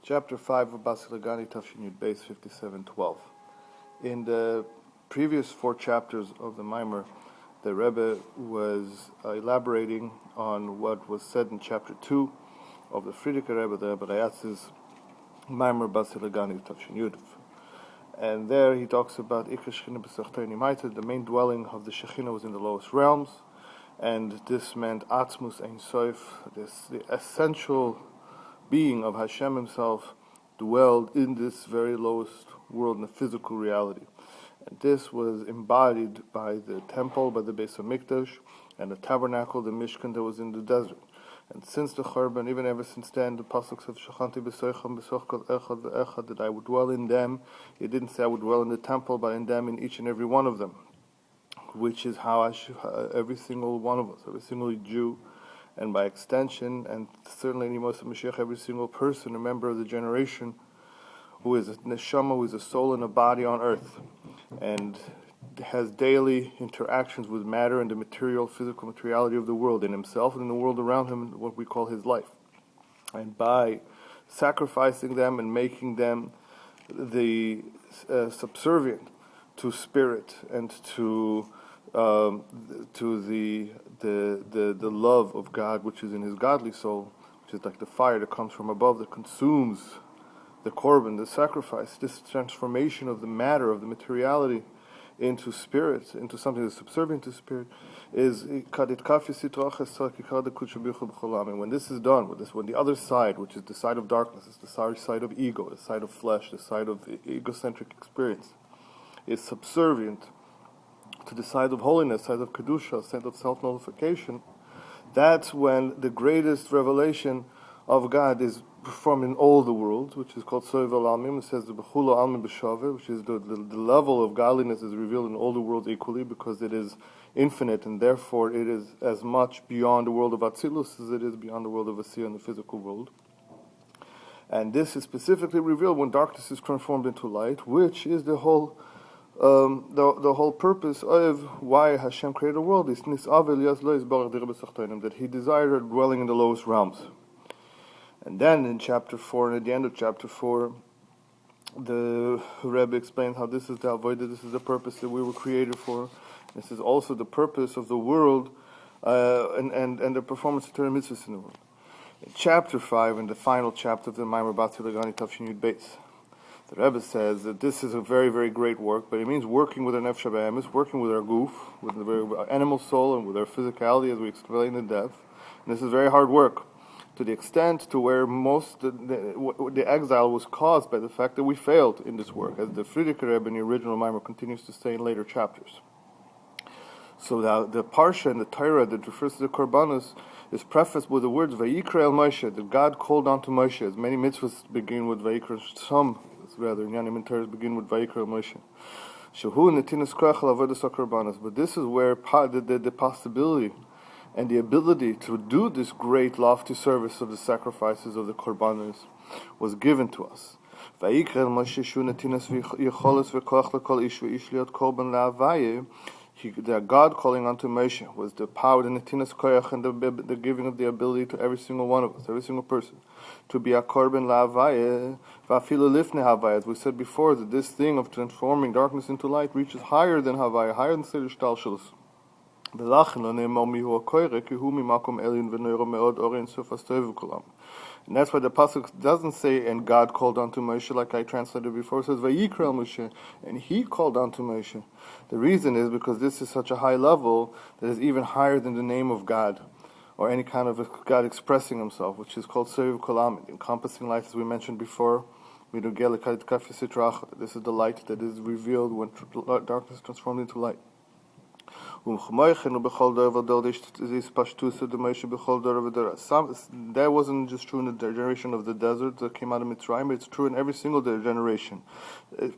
Chapter 5 of Basi Legani, Tafshin Yud Beis 57:12. In the previous 4 chapters of the Maimer, the Rebbe was elaborating on what was said in chapter 2 of the Friedrich Rebbe, the Rebbe Atzmus Maimer Basi Legani, Tafshin Yud. And there he talks about the main dwelling of the Shekhinah was in the lowest realms, and this meant Atzmus Ein Sof, the essential being of Hashem himself dwelled in this very lowest world in the physical reality. And this was embodied by the temple, by the Beis of Mikdash, and the tabernacle, the Mishkan that was in the desert. And since the Korban, even ever since then, the pasuk of Shachanti b'soicham b'soch kol echad ve'echad, that I would dwell in them. It didn't say I would dwell in the temple, but in them, in each and every one of them, which is how every single one of us, every single Jew, and by extension, and certainly in the Moshe Rabbeinu, every single person, a member of the generation, who is a neshama, who is a soul and a body on earth, and has daily interactions with matter and the material, physical materiality of the world, in himself and in the world around him, what we call his life. And by sacrificing them and making them the subservient to spirit and to the love of God, which is in his godly soul, which is like the fire that comes from above that consumes the korban, the sacrifice. This transformation of the matter, of the materiality, into spirit, into something that's subservient to spirit, is and when this is done, when the other side, which is the side of darkness, is the side of ego, the side of flesh, the side of the egocentric experience, is subservient to the side of holiness, side of kedusha, side of self-nullification, that's when the greatest revelation of God is performed in all the world, which is called Soiv al-Almim. It says the Bechula Almim B'Shaveh, which is the level of godliness is revealed in all the worlds equally, because it is infinite, and therefore it is as much beyond the world of Atzilus as it is beyond the world of Asiya in the physical world. And this is specifically revealed when darkness is transformed into light, which is the whole purpose of why Hashem created the world, is that He desired dwelling in the lowest realms. And then in chapter 4, and at the end of chapter 4, the Rebbe explained how this is the avodah, this is the purpose that we were created for. This is also the purpose of the world and the performance of Torah mitzvahs in the world. In chapter 5, in the final chapter of the Maimer Basi Legani Tafshin Yud Beis, the Rebbe says that this is a very, very great work, but it means working with our nefesh habehemis, working with our goof, with the animal soul, and with our physicality, as we explained in depth. And this is very hard work, to the extent to where most the exile was caused by the fact that we failed in this work, as the Friedrich Rebbe in the original Maimer continues to say in later chapters. So the parsha in the Torah that refers to the Korbanos is prefaced with the words VaYikra El Moshe, that God called on to Moshe, as many mitzvahs begin with VaYikra, some rather, Yanim and Torahs begin with VaYikra El Moshe. But this is where the possibility and the ability to do this great lofty service of the sacrifices of the Korbanos was given to us. VaYikra El Moshe shu netinas v'yicholos v'koach l'kol ish v'ish liot korban la'avaye. The God calling unto Moshe was the power, the netinas koyach, and the giving of the ability to every single one of us, every single person, to be a korban la'avaye, va'afilu lifnei havaya. As we said before, that this thing of transforming darkness into light reaches higher than havaya, higher than seder shtalshelus. And that's why the pasuk doesn't say, and God called unto Moshe, like I translated before. It says, VaYikra El Moshe, and he called unto Moshe. The reason is because this is such a high level that is even higher than the name of God, or any kind of God expressing himself, which is called Soiv Kolam, encompassing light, as we mentioned before. This is the light that is revealed when darkness is transformed into light. That wasn't just true in the generation of the desert that came out of Mitzrayim, but it's true in every single generation. Every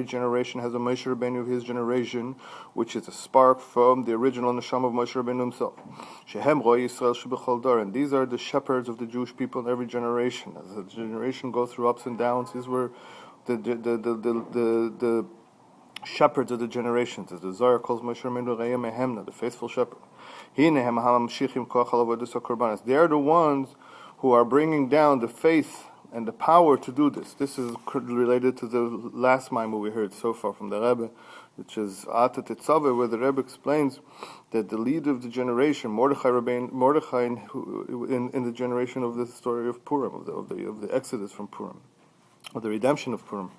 generation has a Moshe Rabbeinu of his generation, which is a spark from the original neshama of Moshe Rabbeinu himself. And these are the shepherds of the Jewish people in every generation. As the generation goes through ups and downs, these were the shepherds of the generations, as the Zohar calls Moshe Rabbeinu Reya Meheimna, the faithful shepherd. They are the ones who are bringing down the faith and the power to do this. This is related to the last Maimah we heard so far from the Rebbe, which is Ata Tetzaveh, where the Rebbe explains that the leader of the generation, Mordechai in the generation of the story of Purim, of the Exodus from Purim, of the redemption of Purim,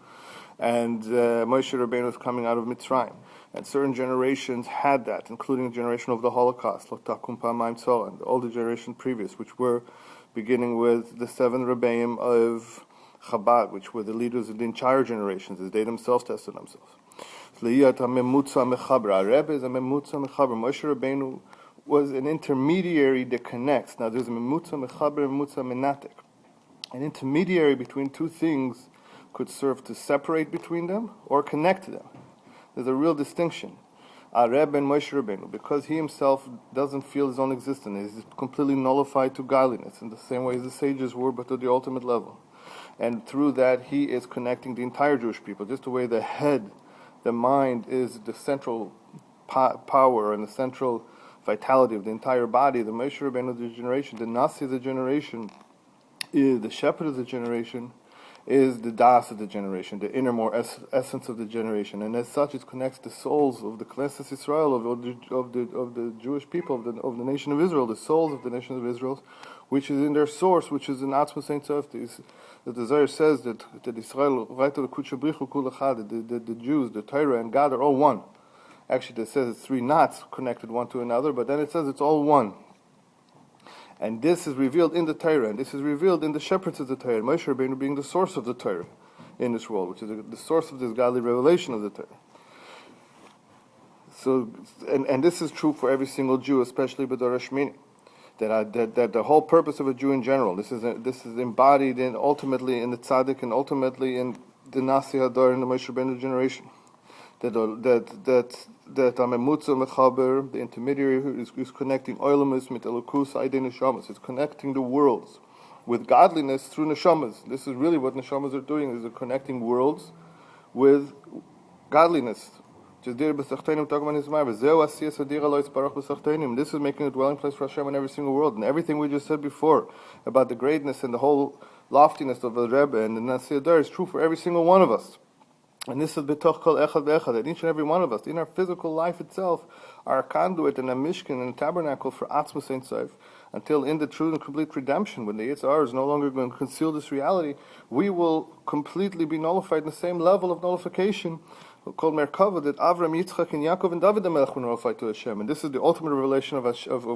and Moshe Rabbeinu was coming out of Mitzrayim, and certain generations had that, including the generation of the Holocaust, and all the generation previous, which were beginning with the 7 Rebbeim of Chabad, which were the leaders of the entire generations, as they themselves tested themselves. Our Rebbe is a memutza mechaber. Moshe Rabbeinu was an intermediary that connects. Now there's a memutza mechaber and memutza menatek. An intermediary between two things could serve to separate between them or connect them. There's a real distinction. Our Rebbe and Moshe Rabbeinu, because he himself doesn't feel his own existence, he's completely nullified to godliness in the same way as the sages were, but to the ultimate level. And through that, he is connecting the entire Jewish people, just the way the head, the mind, is the central power and the central vitality of the entire body. The Moshe Rabbeinu of the generation, the Nasi of the generation, is the shepherd of the generation, is the Das of the generation, the innermost essence of the generation, and as such, it connects the souls of the Knesset Israel, of the Jewish people, of the nation of Israel, the souls of the nation of Israel, which is in their source, which is in Atzmus Ein Sof. The desire says that Israel, the Jews, the Torah, and God are all one. Actually, it says it's 3 knots connected one to another, but then it says it's all one. And this is revealed in the Torah, and this is revealed in the shepherds of the Torah, Moshe Rabbeinu being the source of the Torah in this world, which is the source of this godly revelation of the Torah. So, and this is true for every single Jew, especially B'dor Hashmini, that the whole purpose of a Jew in general, this is embodied in ultimately in the Tzaddik and ultimately in the Nasi Hadar in the Moshe Rabbeinu generation. That Amemutza Mechaber, the intermediary who is connecting Oilamus mit Elokus Aidei Neshamas. It's connecting the worlds with godliness through Neshamas. This is really what Neshamas are doing, is they're connecting worlds with godliness. This is making a dwelling place for Hashem in every single world. And everything we just said before about the greatness and the whole loftiness of the Rebbe and the Nasi Adar is true for every single one of us. And this is betoch kol echad ve'echad, that each and every one of us, in our physical life itself, are a conduit and a mishkan and a tabernacle for Atzmus Ein Sof, until in the true and complete redemption, when the Yitzhar is no longer going to conceal this reality, we will completely be nullified in the same level of nullification called Merkava, that Avram, Yitzchak, and Yaakov and David HaMelech were nullified to Hashem. And this is the ultimate revelation of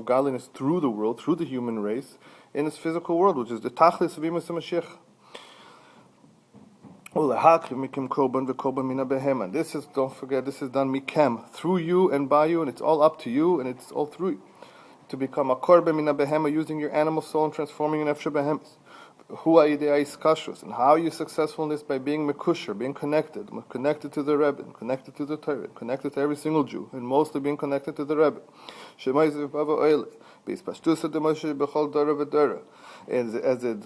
godliness through the world, through the human race, in this physical world, which is the Tachlis of Imus HaMashiach. This is, don't forget, this is done mikem, through you and by you, and it's all up to you, and it's all through you. To become a korban mina behema, using your animal soul and transforming an efshe behemis. And how are you successful in this? By being mekusher, being connected to the Rebbe, connected to the Torah, connected to every single Jew, and mostly being connected to the Rebbe. As the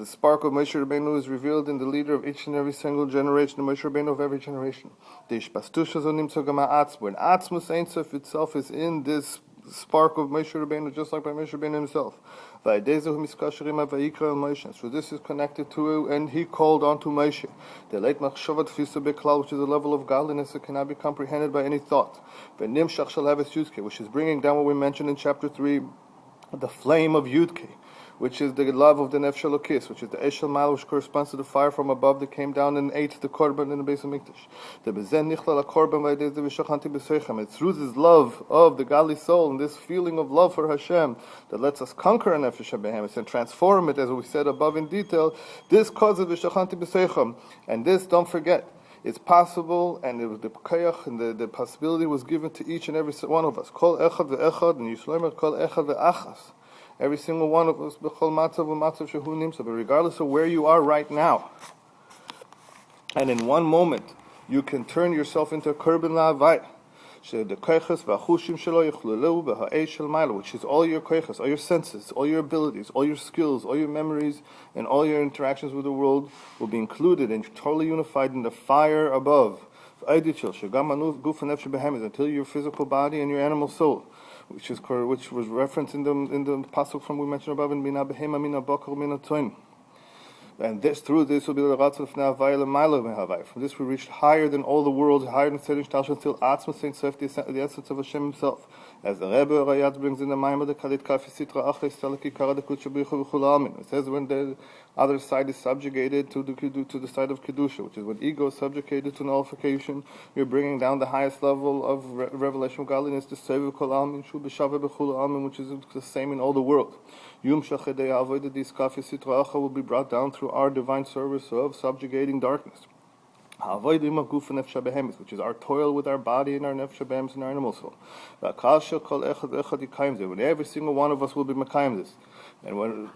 spark of Moshe Rabbeinu is revealed in the leader of each and every single generation, the Moshe Rabbeinu of every generation. And Atzmus Ein Sof itself is in this spark of Moshe Rabbeinu, just like by Moshe Rabbeinu himself. Days of VaYikra El Moshe. So this is connected to, and he called on to Moshe. The late machshavat tfisa beklal, which is a level of godliness that cannot be comprehended by any thought. Which is bringing down what we mentioned in chapter 3, the flame of Yudke, which is the love of the Nefesh Elokis, which is the Eshel Mal, which corresponds to the fire from above that came down and ate the Korban in the base of Mikdash. It's through this love of the godly soul and this feeling of love for Hashem that lets us conquer a Nefesh HaBehemis and transform it, as we said above in detail. This causes V'shachanti B'seichem, and this, don't forget, it's possible, and it was the koyach, and the possibility was given to each and every one of us. Kol echad ve'echad, and Yishloimer kol echad ve'achas. Every single one of us, b'chol matzav v'matzav shehu nimsa, but regardless of where you are right now, and in one moment, you can turn yourself into a korban la'avai. Which is all your koiches, all your senses, all your abilities, all your skills, all your memories, and all your interactions with the world will be included and totally unified in the fire above. Until your physical body and your animal soul. which was referenced in the pasuk from we mentioned above in Mina Behema Mina Bokar Mina Toin. And through this will be the Ratzon of VaYikra El Moshe. From this we reached higher than all the worlds, higher than Tzedin Shtalshan, until Atzmus Ein Sof, the essence of Hashem Himself. As the Rebbe Rayat brings in the Maimer, the Kalit Kafi Sitra Achles Talaki Kara the Kutsha B'Yichu V'Chul Amin. It says when the other side is subjugated to the side of Kedusha, which is when ego is subjugated to nullification, you're bringing down the highest level of revelation of godliness, the Sev Kol Amin, Shu B'Shava B'Chul Amin, which is the same in all the world. Yum Shachedei Avodah Dis Kafi Sitra Acha will be brought down through our divine service of subjugating darkness. Which is our toil with our body and our nefesh behemis and our animal soul. When every single one of us will be mekayim this. And when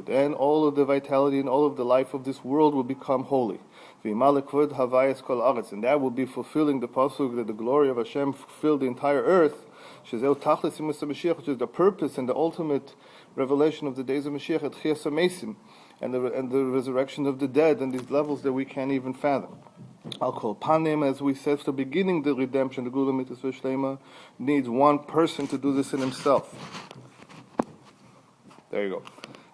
then all of the vitality and all of the life of this world will become holy. And that will be fulfilling the pasuk that the glory of Hashem fulfilled the entire earth, which is the purpose and the ultimate revelation of the days of Moshiach, and the resurrection of the dead, and these levels that we can't even fathom. I'll call Panim, as we said at the beginning, the redemption, the Gula Mitzvah Shlema, needs one person to do this in himself. There you go.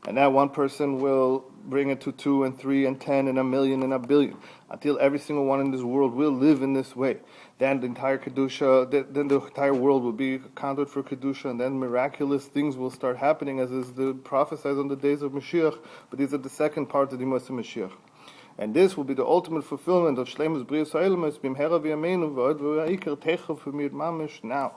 And that one person will bring it to 2 and 3 and 10 and 1,000,000 and 1,000,000,000, until every single one in this world will live in this way. Then the entire Kedusha, then the entire world will be a conduit for Kedusha, and then miraculous things will start happening, as is the prophesied on the days of Moshiach. But these are the second part of the Moshe Mashiach. And this will be the ultimate fulfillment of Shleimus Brias Ha'olamus Bimhera V'Yameinu V'Od V'Vayikra Techov V'Mid Mamish now.